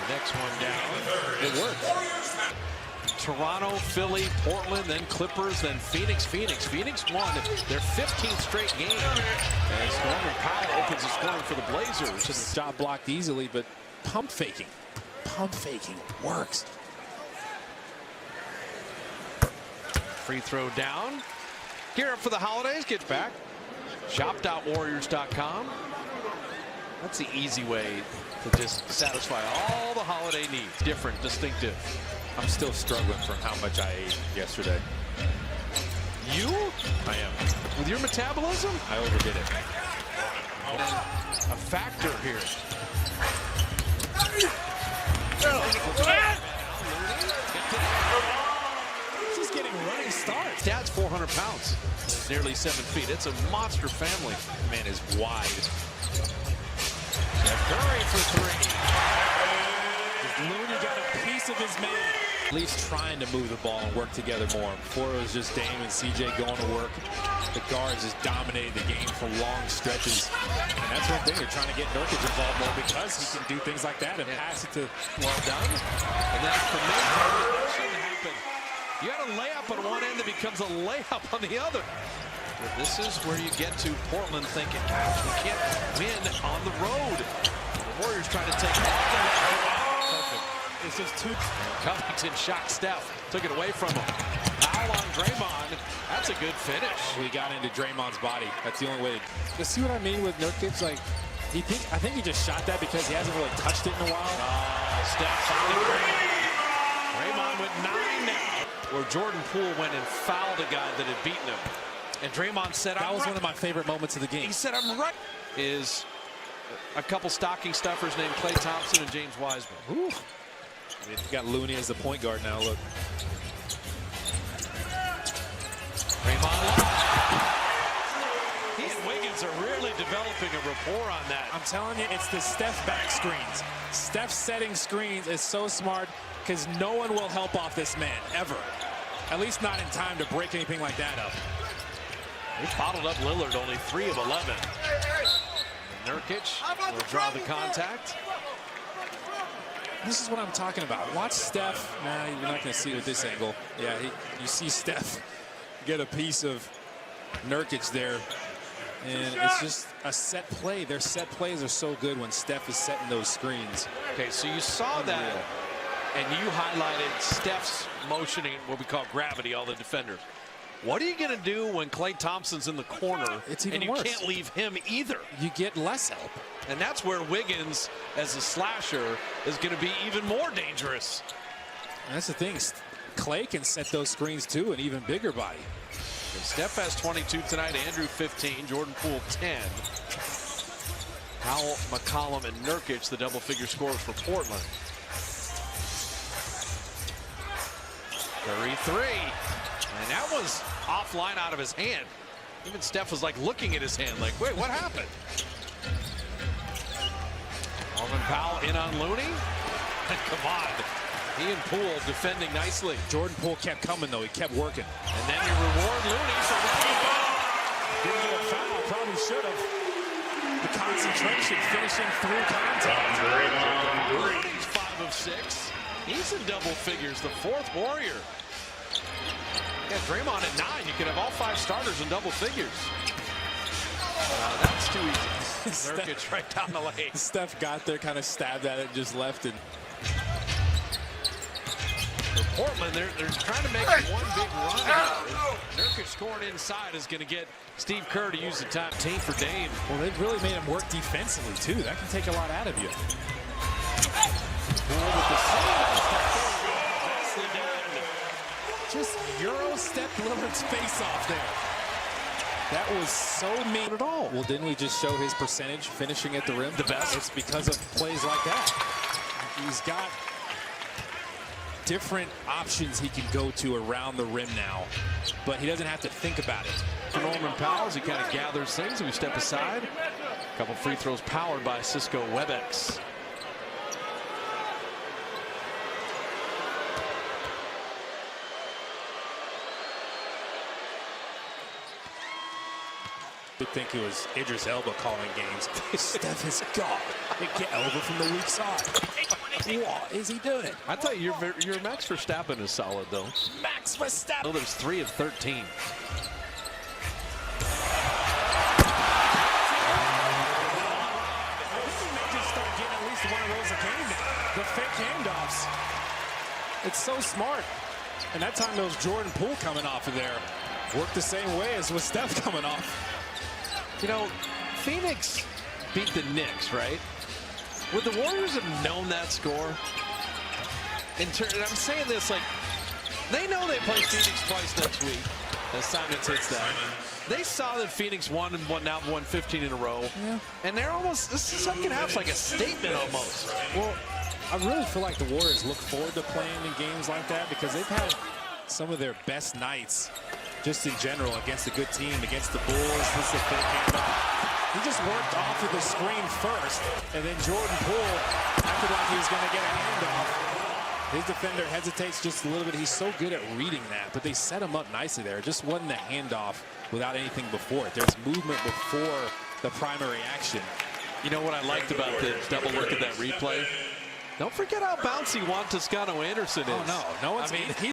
Next one down. It worked. Toronto, Philly, Portland, then Clippers, then Phoenix. Phoenix won their 15th straight game. As Norman Powell opens the scoring for the Blazers. Just shot blocked easily, but pump faking works. Free throw down. Gear up for the holidays. Gets back. Shop.warriors.com. That's the easy way to just satisfy all the holiday needs. Different, distinctive. I'm still struggling from how much I ate yesterday. You? I am. With your metabolism? I overdid it. And a factor here. She's getting running starts. Dad's 400 pounds. Nearly 7 feet. It's a monster family. Man is wide. Curry for three. Looney got a piece of his man. At least trying to move the ball and work together more. Before it was just Dame and CJ going to work. The guards just dominated the game for long stretches. And that's one thing, they're trying to get Nurkic involved more because he can do things like that and pass it to well done. And then for me, that shouldn't happen. You got a layup on one end that becomes a layup on the other. But this is where you get to Portland thinking, gosh, we can't win on the road. The Warriors trying to take all the It's just too. Covington shot Steph, took it away from him. Foul on Draymond. That's a good finish. We got into Draymond's body. That's the only way. To see what I mean with Nurkic? Like, I think he just shot that because he hasn't really touched it in a while. Steph found Draymond with 9 now. Where Jordan Poole went and fouled a guy that had beaten him. And Draymond said, that was one of my favorite moments of the game. He said, I'm right. Is a couple stocking stuffers named Klay Thompson and James Wiseman. Ooh. You got Looney as the point guard now, look. Draymond. He and Wiggins are really developing a rapport on that. I'm telling you, it's the Steph back screens. Steph setting screens is so smart because no one will help off this man, ever. At least not in time to break anything like that up. He bottled up Lillard, only 3 of 11. Nurkic will draw the contact. This is what I'm talking about. Watch Steph. Nah, you're not going to see it at this angle. Yeah, you see Steph get a piece of Nurkic there. And it's just a set play. Their set plays are so good when Steph is setting those screens. Okay, so you saw that, and you highlighted Steph's motioning, what we call gravity, all the defenders. What are you going to do when Klay Thompson's in the corner and you can't leave him either? You get less help. And that's where Wiggins, as a slasher, is going to be even more dangerous. And that's the thing. Klay can set those screens too, an even bigger body. And Steph has 22 tonight, Andrew 15, Jordan Poole 10. Powell, McCollum, and Nurkic, the double-figure scorers for Portland. Curry 3. And that was offline out of his hand. Even Steph was like looking at his hand like, wait, what happened? Norman Powell in on Looney. And come on. He and Poole defending nicely. Jordan Poole kept coming, though. He kept working. And then you reward Looney for letting it go. Didn't get a foul. Probably should have. The concentration finishing through contact. Looney's 5 of 6. He's in double figures, the 4th Warrior. Yeah, Draymond at 9. You could have all 5 starters in double figures. That's too easy. Nurkic right down the lane. Steph got there, kind of stabbed at it, and just left it. For Portland, they're trying to make one big run here. Nurkic scoring inside is going to get Steve Kerr to use the top team for Dame. Well, they've really made him work defensively, too. That can take a lot out of you. Poole with the just Euro step Lillard's face off there. That was so mean at all. Well, didn't we just show his percentage finishing at the rim? The best. It's because of plays like that. He's got different options he can go to around the rim now, but he doesn't have to think about it. For Norman Powell, as he kind of gathers things, we step aside. A couple free throws powered by Cisco WebEx. I think it was Idris Elba calling games. Steph is gone. They get Elba from the weak side. What is he doing? I tell you, your Max Verstappen is solid, though. Max Verstappen. Oh, there's 3 of 13. They just start getting at least one of those a game now. The fake handoffs. It's so smart. And that time, those Jordan Poole coming off of there worked the same way as with Steph coming off. You know, Phoenix beat the Knicks, right? Would the Warriors have known that score? And I'm saying this like, they know they play Phoenix twice next week. As Simons hits that. They saw that Phoenix won and now won 15 in a row. Yeah. And they're almost, this second half's like a statement almost. Well, I really feel like the Warriors look forward to playing in games like that because they've had some of their best nights just in general against a good team, against the Bulls. This is a fake handoff. He just worked off of the screen first, and then Jordan Poole acted like he was going to get a handoff. His defender hesitates just a little bit. He's so good at reading that, but they set him up nicely there. It just wasn't a handoff without anything before it. There's movement before the primary action. You know what I liked about the double look at that replay? Don't forget how bouncy Juan Toscano Anderson is. Oh, no. No one's, I mean,